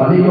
말이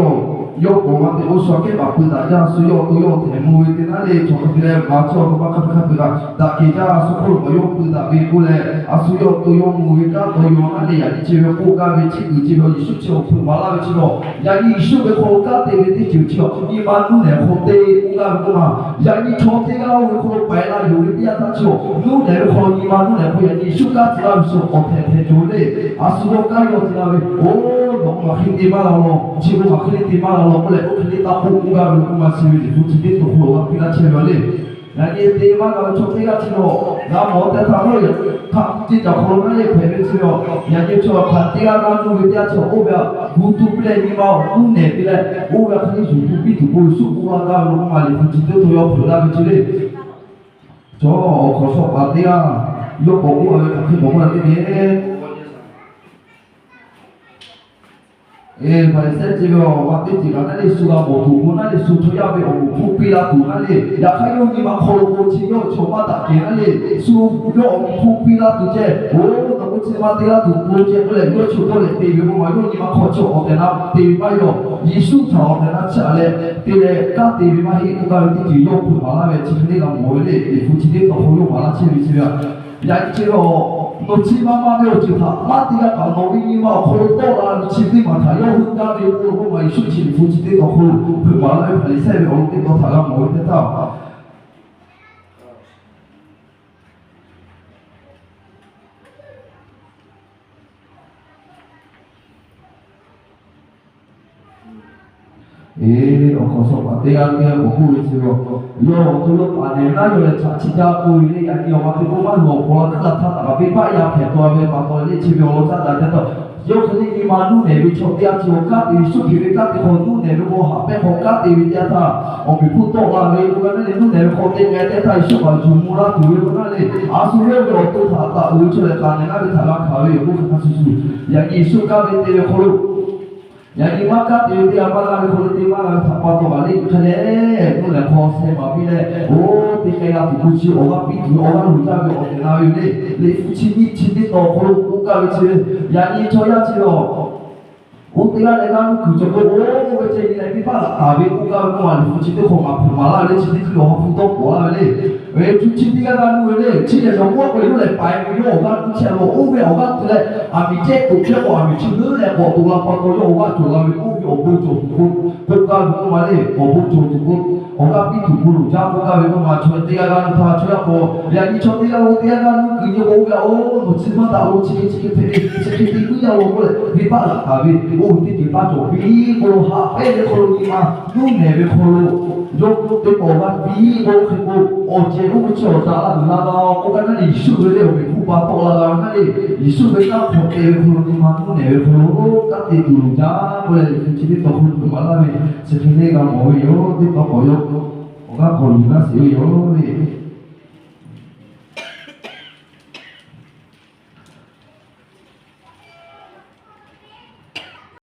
요 고만데 오수하게 바쁘다 야 수요 또요 대무이데 나리 저들의 맞춰 바카바카가 다 기자 수콜 뭐요 그다 비고래 아수요 또요 무이가 또요 나리 야니 집에 고가 비치 의지로 이슈치로 말라 비치로 야니 이슈에 고가 되게 지치요 이만 눈에 호대 고가 고마 야니 저대가 우리 고 빨라 요리야 다치오 눈에 고 이만 눈에 고 야니 이슈가 들어가서 어떻게 조래 아수요 까요 들어가면 오 너무 힘이 많아 지금 막 힘이 많아 원래 우리 다 공부가 그렇고 말씀이 두집이 또 호가 피가 채면이 야니 대마가 초대가 치로 나 못해 타고 각지자 코로나에 배배치로 야니 저 반대가 가는 위대하죠 오베 무두 플레이마 우네 빌레 오베 칸이 유튜브 두고 수고가 가는 말이 두집도 도요 불나비치리 저 거서 반대가 이거 보고 같이 먹어야 되네 발세 지금 왔대 지가 나리 수가 뭐 두고 나리 수 토야베 오고 푸피라 두나리 야카요니 막 걸고 지요 저마다 개나리 수요 푸피라 두제 오 너무 지마데라 두고 제 그래 이거 주고래 대비고 말고니 막 거쳐 어데나 대비바요 이수 저데나 차래 대래 까 대비바히 우가 뒤요 부마라베 지내가 뭐래 부지대가 호요 말아치리 지야 야이치로 노치마마며 지다 마디가 가노리니마 홀도라 지디마 다요 흔가리 오르고마 이슈치 부지대가 홀 그말을 발세를 올때 너 다가 모르겠다 어서 마대가게 보고 있어요. 요 돌로 안에나 요래 자치자 보이래 야니 영화들 보면 뭐 보라 나타나가 비바야 배도하게 마도리 집에 올라다 나한테 요 근데 이 만루 내비 초대야 지오까 이수 기회가 되고 내고 합에 호가 되비야다 비푸토가 내고가는 내는 내고 호대 내다 이수가 주무라 두르나래 아수레를 어떤 다다 의초에 가능하게 다가 가위 요거 가수수 야 이수가 되때 홀로 야니 마카 때때 아빠가 홀로 때마가 타파도 말이 그래 그래 거세 마비래 오 때가 두치 오가 비두 오가 루자게 어디나요네 내 부친이 집에 또 홀로 꽃가비치 야니 저야지요 오때가 내가 그저거 오 그제 이래 비바 아비 꽃가비 말 부치도 고마 부마라 집에 그 호프도 뭐하래 왜 주치디가 가는 거래 집에 정보 걸로래 빠이고 오가 부치하고 오베 오가 그래 아비제 꽃이고 아비 친구래 뭐 돌아빠도 오가 돌아오고 오부조 꽃가비 말에 오부조 두고 오가 비두고 자고가 왜 맞춰 때가 가는 다 줘고 야니 저때가 오때가 가는 그녀 오가 오 놓치면 다 오치기 되게 그냥 오고 비바 아비 오때 비바 조 비고 하에 걸로니마 눈에 걸로 요 오가 비고 그리고 어제로 그쵸 나가 오가는 이슈를 해 우리 후바 떠나가는 이슈가 그때 걸로니마 눈에 걸로 까때 두자 그래 집에 또 홀로 말하면 세계가 뭐요 또 뭐요 오가 걸리가 세요